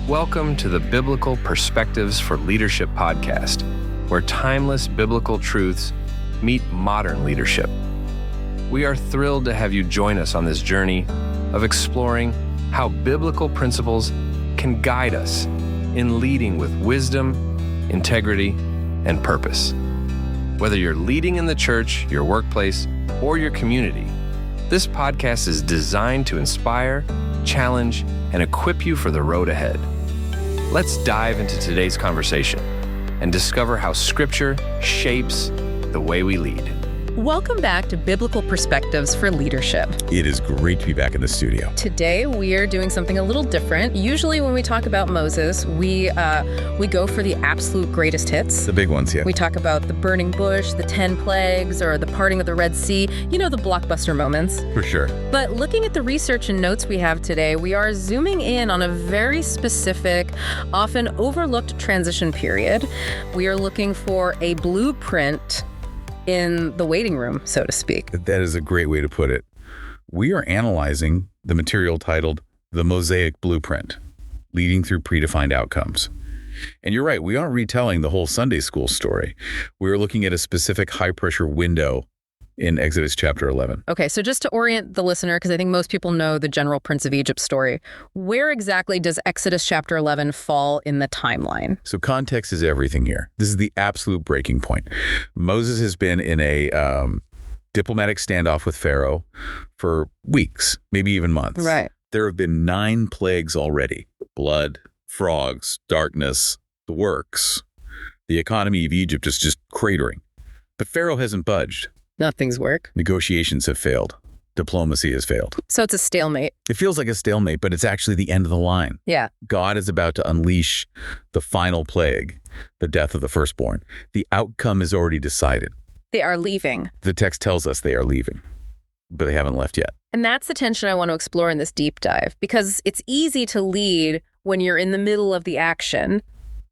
Welcome to the Biblical Perspectives for Leadership podcast, where timeless biblical truths meet modern leadership. We are thrilled to have you join us on this journey of exploring how biblical principles can guide us in leading with wisdom, integrity, and purpose. Whether you're leading in the church, your workplace, or your community, this podcast is designed to inspire, challenge, and equip you for the road ahead. Let's dive into today's conversation and discover how Scripture shapes the way we lead. Welcome back to Biblical Perspectives for Leadership. It is great to be back in the studio. Today, we are doing something a little different. Usually when we talk about Moses, we go for the absolute greatest hits. The big ones, yeah. We talk about the burning bush, the 10 plagues, or the parting of the Red Sea. You know, the blockbuster moments. For sure. But looking at the research and notes we have today, we are zooming in on a very specific, often overlooked transition period. We are looking for a blueprint in the waiting room, so to speak. That is a great way to put it. We are analyzing the material titled The Mosaic Blueprint, Leading Through Predefined Outcomes. And you're right, we aren't retelling the whole Sunday school story. We are looking at a specific high-pressure window in Exodus chapter 11. Okay, so just to orient the listener, because I think most people know the general Prince of Egypt story, where exactly does Exodus chapter 11 fall in the timeline? So context is everything here. This is the absolute breaking point. Moses has been in a diplomatic standoff with Pharaoh for weeks, maybe even months. Right. There have been 9 plagues already. Blood, frogs, darkness, the works. The economy of Egypt is just cratering. But Pharaoh hasn't budged. Nothing's work. Negotiations have failed. Diplomacy has failed. So it's a stalemate. It feels like a stalemate, but it's actually the end of the line. Yeah. God is about to unleash the final plague, the death of the firstborn. The outcome is already decided. They are leaving. The text tells us they are leaving, but they haven't left yet. And that's the tension I want to explore in this deep dive, because it's easy to lead when you're in the middle of the action.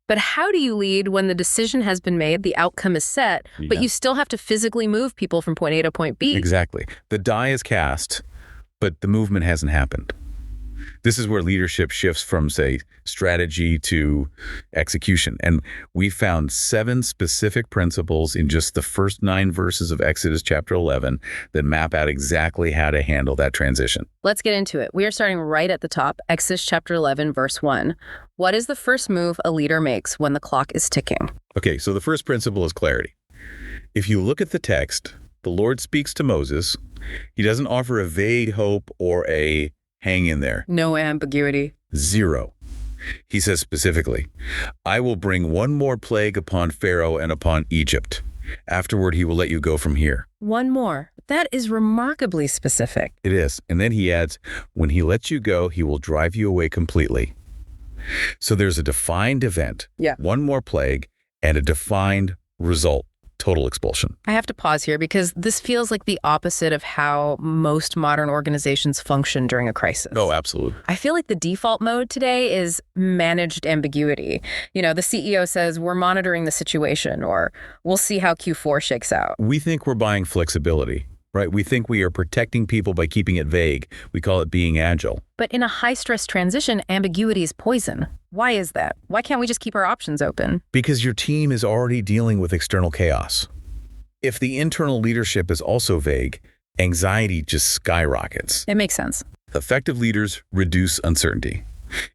But how do you lead when the decision has been made, the outcome is set, but you still have to physically move people from point A to point B? Exactly. The die is cast, but the movement hasn't happened. This is where leadership shifts from, say, strategy to execution. And we found 7 specific principles in just the first 9 verses of Exodus chapter 11 that map out exactly how to handle that transition. Let's get into it. We are starting right at the top, Exodus chapter 11, verse 1. What is the first move a leader makes when the clock is ticking? Okay, so the first principle is clarity. If you look at the text, the Lord speaks to Moses. He doesn't offer a vague hope or a hang in there. No ambiguity. 0. He says specifically, I will bring one more plague upon Pharaoh and upon Egypt. Afterward, he will let you go from here. One more. That is remarkably specific. It is. And then he adds, when he lets you go, he will drive you away completely. So there's a defined event, one more plague, and a defined result. Total expulsion. I have to pause here because this feels like the opposite of how most modern organizations function during a crisis. Oh, absolutely. I feel like the default mode today is managed ambiguity. You know, the CEO says, we're monitoring the situation, or we'll see how Q4 shakes out. We think we're buying flexibility, right? We think we are protecting people by keeping it vague. We call it being agile. But in a high-stress transition, ambiguity is poison. Why is that? Why can't we just keep our options open? Because your team is already dealing with external chaos. If the internal leadership is also vague, anxiety just skyrockets. It makes sense. Effective leaders reduce uncertainty.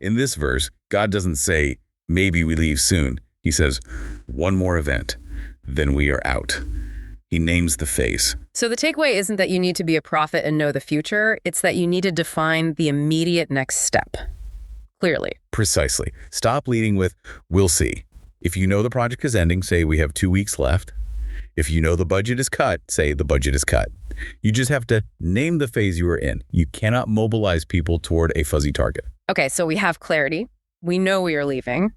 In this verse, God doesn't say, maybe we leave soon. He says, one more event, then we are out. He names the phase. So the takeaway isn't that you need to be a prophet and know the future. It's that you need to define the immediate next step. Clearly. Precisely. Stop leading with, we'll see. If you know the project is ending, say we have 2 weeks left. If you know the budget is cut, say the budget is cut. You just have to name the phase you are in. You cannot mobilize people toward a fuzzy target. Okay, so we have clarity. We know we are leaving.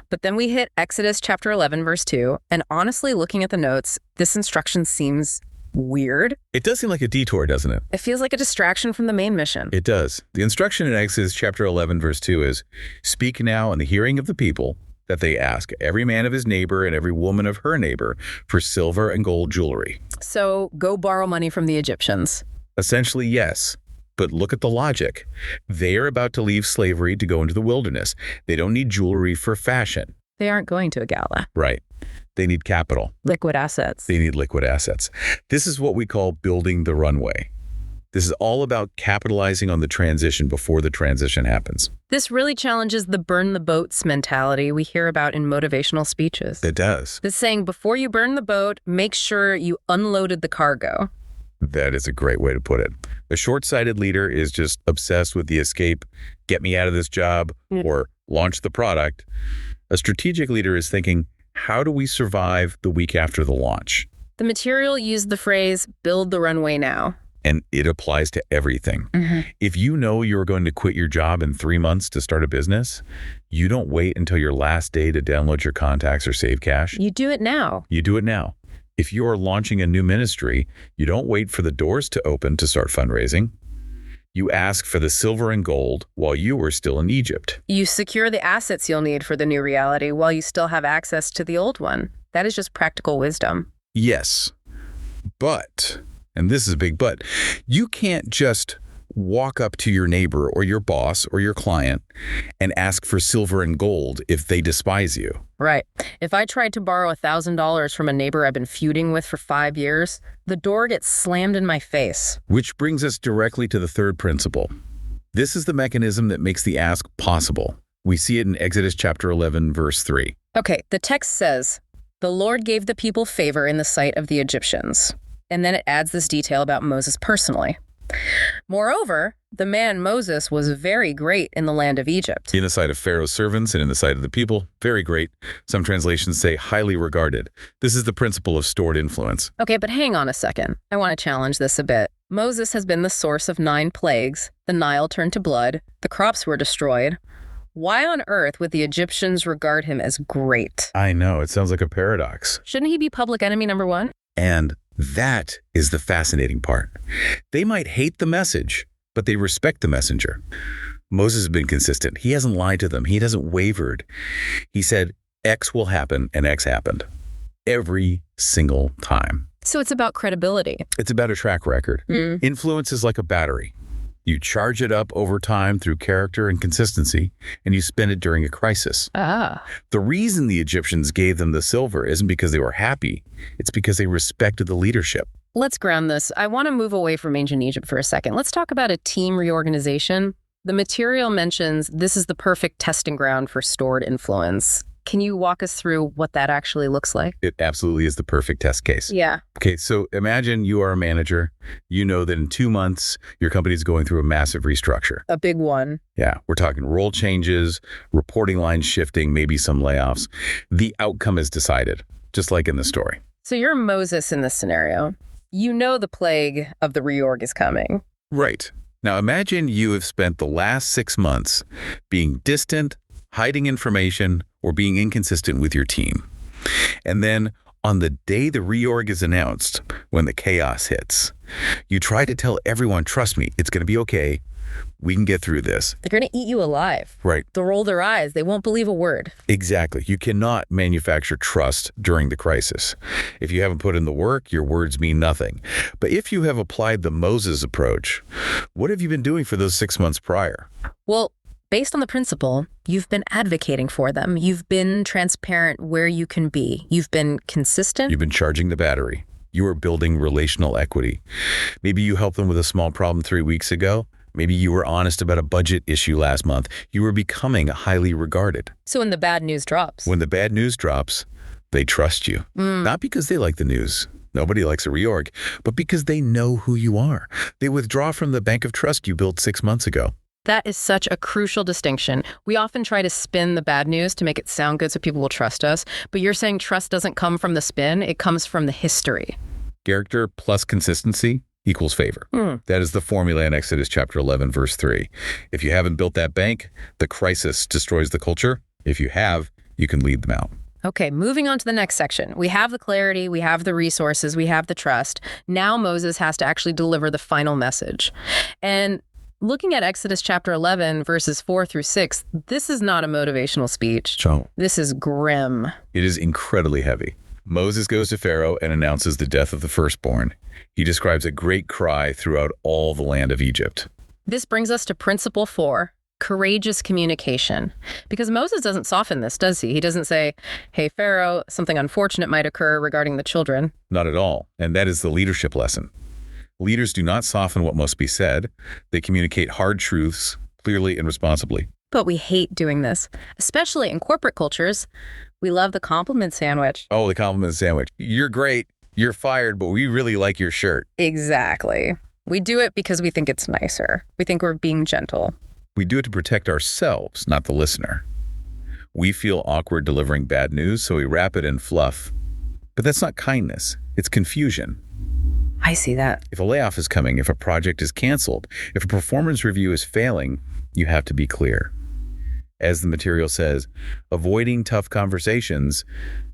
But then we hit Exodus chapter 11, verse 2. And honestly, looking at the notes, this instruction seems weird. It does seem like a detour, doesn't it? It feels like a distraction from the main mission. It does. The instruction in Exodus chapter 11, verse 2 is, speak now in the hearing of the people that they ask every man of his neighbor and every woman of her neighbor for silver and gold jewelry. So go borrow money from the Egyptians. Essentially, yes. But look at the logic. They are about to leave slavery to go into the wilderness. They don't need jewelry for fashion. They aren't going to a gala. Right. They need capital. Liquid assets. They need liquid assets. This is what we call building the runway. This is all about capitalizing on the transition before the transition happens. This really challenges the burn the boats mentality we hear about in motivational speeches. It does. This saying, before you burn the boat, make sure you unloaded the cargo. That is a great way to put it. A short-sighted leader is just obsessed with the escape, get me out of this job, or launch the product. A strategic leader is thinking, how do we survive the week after the launch? The material used the phrase, build the runway now. And it applies to everything. If you know you're going to quit your job in 3 months to start a business, you don't wait until your last day to download your contacts or save cash. You do it now. You do it now. If you are launching a new ministry, you don't wait for the doors to open to start fundraising. You ask for the silver and gold while you are still in Egypt. You secure the assets you'll need for the new reality while you still have access to the old one. That is just practical wisdom. Yes, but, and this is a big but, you can't just walk up to your neighbor or your boss or your client and ask for silver and gold if they despise you. Right. If I tried to borrow $1,000 from a neighbor I've been feuding with for 5 years, the door gets slammed in my face. Which brings us directly to the third principle. This is the mechanism that makes the ask possible. We see it in Exodus chapter 11, verse 3. Okay, the text says, the Lord gave the people favor in the sight of the Egyptians. And then it adds this detail about Moses personally. Moreover, the man Moses was very great in the land of Egypt. In the sight of Pharaoh's servants and in the sight of the people, very great. Some translations say highly regarded. This is the principle of stored influence. Okay, but hang on a second. I want to challenge this a bit. Moses has been the source of 9 plagues. The Nile turned to blood. The crops were destroyed. Why on earth would the Egyptians regard him as great? I know, it sounds like a paradox. Shouldn't he be public enemy number 1? And that is the fascinating part. They might hate the message, but they respect the messenger. Moses has been consistent. He hasn't lied to them. He hasn't wavered. He said, X will happen, and X happened. Every single time. So it's about credibility. It's about a track record. Influence is like a battery. You charge it up over time through character and consistency, and you spend it during a crisis. The reason the Egyptians gave them the silver isn't because they were happy. It's because they respected the leadership. Let's ground this. I want to move away from ancient Egypt for a second. Let's talk about a team reorganization. The material mentions this is the perfect testing ground for stored influence. Can you walk us through what that actually looks like? It absolutely is the perfect test case. Yeah. Okay, so imagine you are a manager. You know that in 2 months, your company is going through a massive restructure. A big one. Yeah, we're talking role changes, reporting lines shifting, maybe some layoffs. The outcome is decided, just like in the story. So you're Moses in this scenario. You know the plague of the reorg is coming. Right. Now imagine you have spent the last 6 months being distant, hiding information, or being inconsistent with your team. And then on the day the reorg is announced, when the chaos hits, you try to tell everyone, trust me, it's going to be okay. We can get through this. They're going to eat you alive. Right. They'll roll their eyes. They won't believe a word. Exactly. You cannot manufacture trust during the crisis. If you haven't put in the work, your words mean nothing. But if you have applied the Moses approach, what have you been doing for those 6 months prior? Well, based on the principle, you've been advocating for them. You've been transparent where you can be. You've been consistent. You've been charging the battery. You are building relational equity. Maybe you helped them with a small problem 3 weeks ago. Maybe you were honest about a budget issue last month. You were becoming highly regarded. So when the bad news drops. When the bad news drops, they trust you. Not because they like the news. Nobody likes a reorg, but because they know who you are. They withdraw from the bank of trust you built 6 months ago. That is such a crucial distinction. We often try to spin the bad news to make it sound good so people will trust us. But you're saying trust doesn't come from the spin, it comes from the history. Character plus consistency equals favor. That is the formula in Exodus chapter 11, verse 3. If you haven't built that bank, the crisis destroys the culture. If you have, you can lead them out. Okay, moving on to the next section. We have the clarity, we have the resources, we have the trust. Now Moses has to actually deliver the final message. And looking at Exodus chapter 11, verses 4 through 6, this is not a motivational speech. So, this is grim. it is incredibly heavy. Moses goes to Pharaoh and announces the death of the firstborn. He describes a great cry throughout all the land of Egypt. This brings us to principle 4, courageous communication. Because Moses doesn't soften this, does he? He doesn't say, hey, Pharaoh, something unfortunate might occur regarding the children. Not at all. And that is the leadership lesson. Leaders do not soften what must be said. They communicate hard truths clearly and responsibly. But we hate doing this, especially in corporate cultures. We love the compliment sandwich. Oh, the compliment sandwich. You're great. You're fired, but we really like your shirt. Exactly. We do it because we think it's nicer. We think we're being gentle. We do it to protect ourselves, not the listener. We feel awkward delivering bad news, so we wrap it in fluff. But that's not kindness. It's confusion. I see that. If a layoff is coming, if a project is canceled, if a performance review is failing, you have to be clear. As the material says, avoiding tough conversations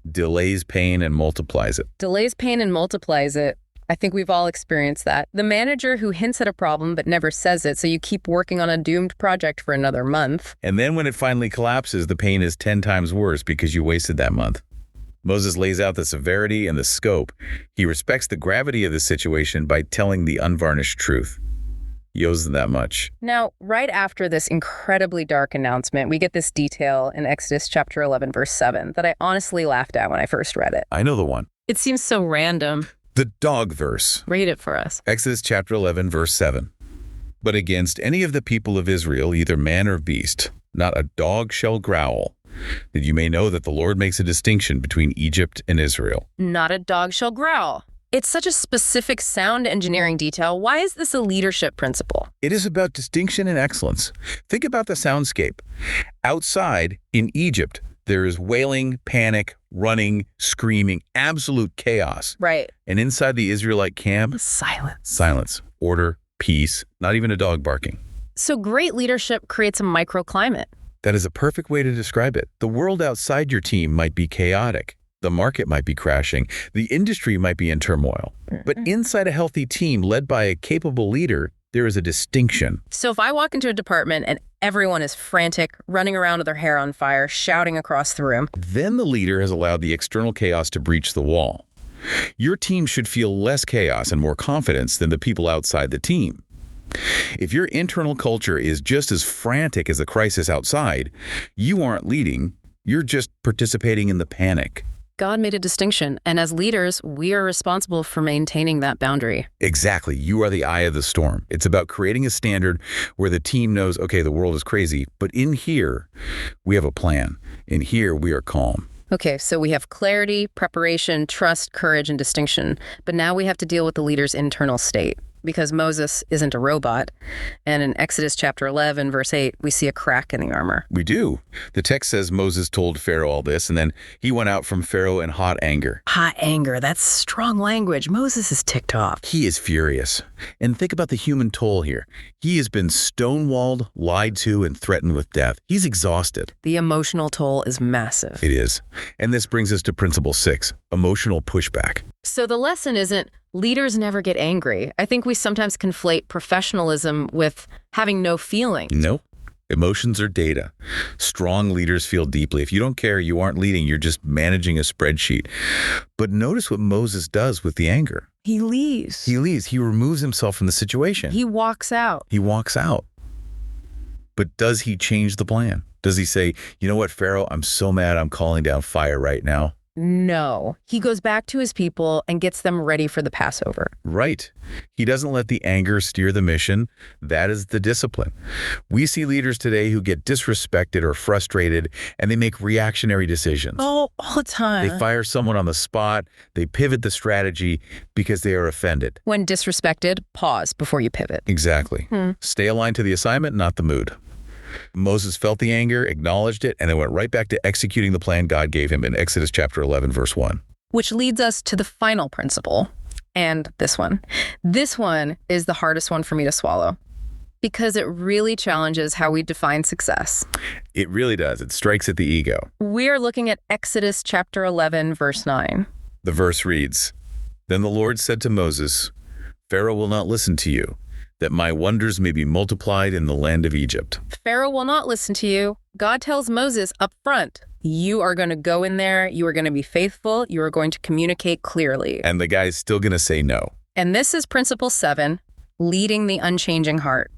delays pain and multiplies it. Delays pain and multiplies it. I think we've all experienced that. The manager who hints at a problem but never says it, so you keep working on a doomed project for another month. And then when it finally collapses, the pain is 10 times worse because you wasted that month. Moses lays out the severity and the scope. He respects the gravity of the situation by telling the unvarnished truth. He owes them that much. Now, right after this incredibly dark announcement, we get this detail in Exodus chapter 11, verse 7, that I honestly laughed at when I first read it. I know the one. It seems so random. The dog verse. Read it for us. Exodus chapter 11, verse 7. But against any of the people of Israel, either man or beast, not a dog shall growl, that you may know that the Lord makes a distinction between Egypt and Israel. Not a dog shall growl. It's such a specific sound engineering detail. Why is this a leadership principle? It is about distinction and excellence. Think about the soundscape. Outside, in Egypt, there is wailing, panic, running, screaming, absolute chaos. Right. And inside the Israelite camp, silence, order, peace, not even a dog barking. So great leadership creates a microclimate. That is a perfect way to describe it. The world outside your team might be chaotic. The market might be crashing. The industry might be in turmoil. But inside a healthy team led by a capable leader, there is a distinction. So if I walk into a department and everyone is frantic, running around with their hair on fire, shouting across the room, then the leader has allowed the external chaos to breach the wall. Your team should feel less chaos and more confidence than the people outside the team. If your internal culture is just as frantic as the crisis outside, you aren't leading, you're just participating in the panic. God made a distinction, and as leaders, we are responsible for maintaining that boundary. Exactly. You are the eye of the storm. It's about creating a standard where the team knows, okay, the world is crazy, but in here, we have a plan. In here, we are calm. Okay, so we have clarity, preparation, trust, courage, and distinction. But now we have to deal with the leader's internal state. Because Moses isn't a robot. And in Exodus chapter 11, verse 8, we see a crack in the armor. We do. The text says Moses told Pharaoh all this, and then he went out from Pharaoh in hot anger. Hot anger, that's strong language. Moses is ticked off. He is furious. And think about the human toll here. He has been stonewalled, lied to, and threatened with death. He's exhausted. The emotional toll is massive. It is. And this brings us to principle 6, emotional pushback. So the lesson isn't leaders never get angry. I think we sometimes conflate professionalism with having no feelings. No. Emotions are data. Strong leaders feel deeply. If you don't care, you aren't leading. You're just managing a spreadsheet. But notice what Moses does with the anger. He leaves. He leaves. He removes himself from the situation. He walks out. He walks out. But does he change the plan? Does he say, you know what, Pharaoh, I'm so mad I'm calling down fire right now? No. He goes back to his people and gets them ready for the Passover. Right. He doesn't let the anger steer the mission. That is the discipline. We see leaders today who get disrespected or frustrated, and they make reactionary decisions. Oh, all the time. They fire someone on the spot. They pivot the strategy because they are offended. When disrespected, pause before you pivot. Exactly. Stay aligned to the assignment, not the mood. Moses felt the anger, acknowledged it, and then went right back to executing the plan God gave him in Exodus chapter 11, verse 1. Which leads us to the final principle, and this one. This one is the hardest one for me to swallow because it really challenges how we define success. It really does. It strikes at the ego. We are looking at Exodus chapter 11, verse 9. The verse reads, Then the Lord said to Moses, Pharaoh will not listen to you, that my wonders may be multiplied in the land of Egypt. Pharaoh will not listen to you. God tells Moses up front, you are going to go in there, you are going to be faithful, you are going to communicate clearly. And the guy's still going to say no. And this is principle 7, leading the unchanging heart.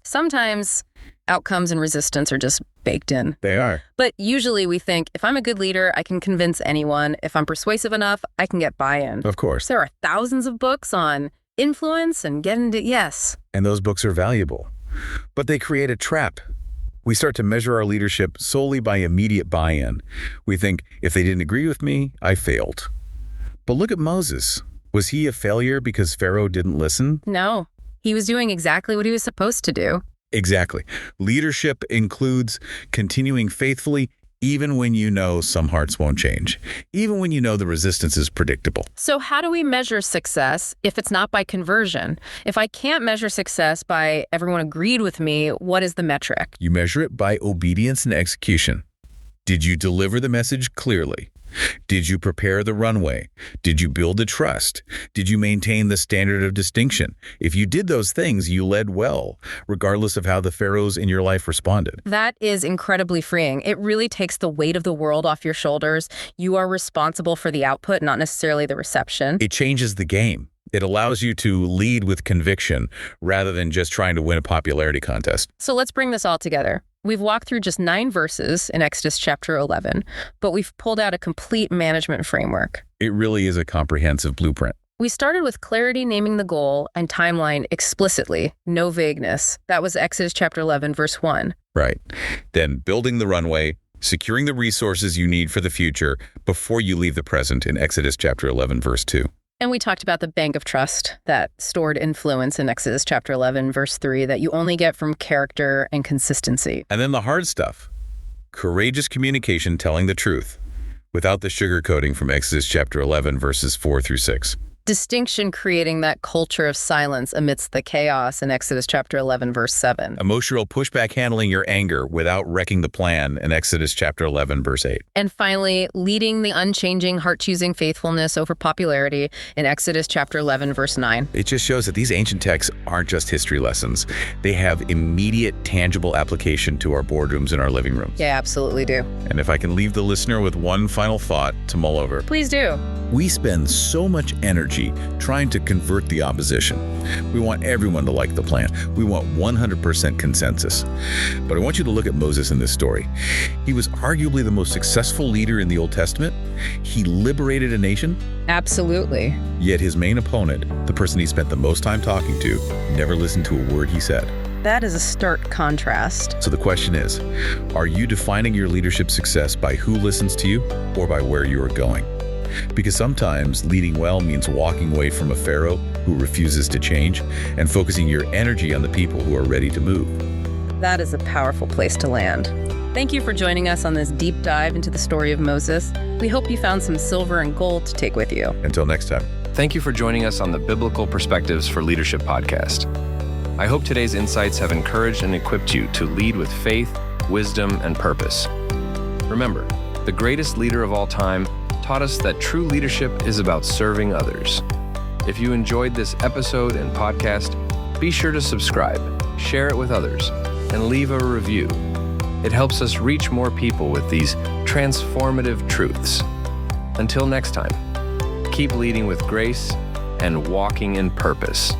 Sometimes outcomes and resistance are just baked in. They are. But usually we think, if I'm a good leader, I can convince anyone. If I'm persuasive enough, I can get buy-in. Of course. There are thousands of books on influence and getting to yes. And those books are valuable. But they create a trap. We start to measure our leadership solely by immediate buy-in. We think, if they didn't agree with me, I failed. But look at Moses. Was he a failure because Pharaoh didn't listen? No, he was doing exactly what he was supposed to do. Exactly. Leadership includes continuing faithfully even when you know some hearts won't change, even when you know the resistance is predictable. So how do we measure success if it's not by conversion? If I can't measure success by everyone agreed with me, what is the metric? You measure it by obedience and execution. Did you deliver the message clearly? Did you prepare the runway? Did you build the trust? Did you maintain the standard of distinction? If you did those things, you led well, regardless of how the pharaohs in your life responded. That is incredibly freeing. It really takes the weight of the world off your shoulders. You are responsible for the output, not necessarily the reception. It changes the game. It allows you to lead with conviction rather than just trying to win a popularity contest. So let's bring this all together. We've walked through just 9 verses in Exodus chapter 11, but we've pulled out a complete management framework. It really is a comprehensive blueprint. We started with clarity, naming the goal, and timeline explicitly, no vagueness. That was Exodus chapter 11, verse 1. Right. Then building the runway, securing the resources you need for the future before you leave the present in Exodus chapter 11, verse 2. And we talked about the bank of trust, that stored influence in Exodus chapter 11, verse 3, that you only get from character and consistency. And then the hard stuff. Courageous communication, telling the truth, without the sugarcoating from Exodus chapter 11, verses 4 through 6. Distinction, creating that culture of silence amidst the chaos in Exodus chapter 11, verse 7. Emotional pushback, handling your anger without wrecking the plan in Exodus chapter 11, verse 8. And finally, leading the unchanging, heart-choosing faithfulness over popularity in Exodus chapter 11, verse 9. It just shows that these ancient texts aren't just history lessons. They have immediate, tangible application to our boardrooms and our living rooms. Yeah, absolutely do. And if I can leave the listener with one final thought to mull over. Please do. We spend so much energy trying to convert the opposition. We want everyone to like the plan. We want 100% consensus. But I want you to look at Moses in this story. He was arguably the most successful leader in the Old Testament. He liberated a nation. Absolutely. Yet his main opponent, the person he spent the most time talking to, never listened to a word he said. That is a stark contrast. So the question is, are you defining your leadership success by who listens to you or by where you are going? Because sometimes leading well means walking away from a pharaoh who refuses to change and focusing your energy on the people who are ready to move. That is a powerful place to land. Thank you for joining us on this deep dive into the story of Moses. We hope you found some silver and gold to take with you. Until next time. Thank you for joining us on the Biblical Perspectives for Leadership podcast. I hope today's insights have encouraged and equipped you to lead with faith, wisdom, and purpose. Remember, the greatest leader of all time taught us that true leadership is about serving others. If you enjoyed this episode and podcast, be sure to subscribe, share it with others, and leave a review. It helps us reach more people with these transformative truths. Until next time, keep leading with grace and walking in purpose.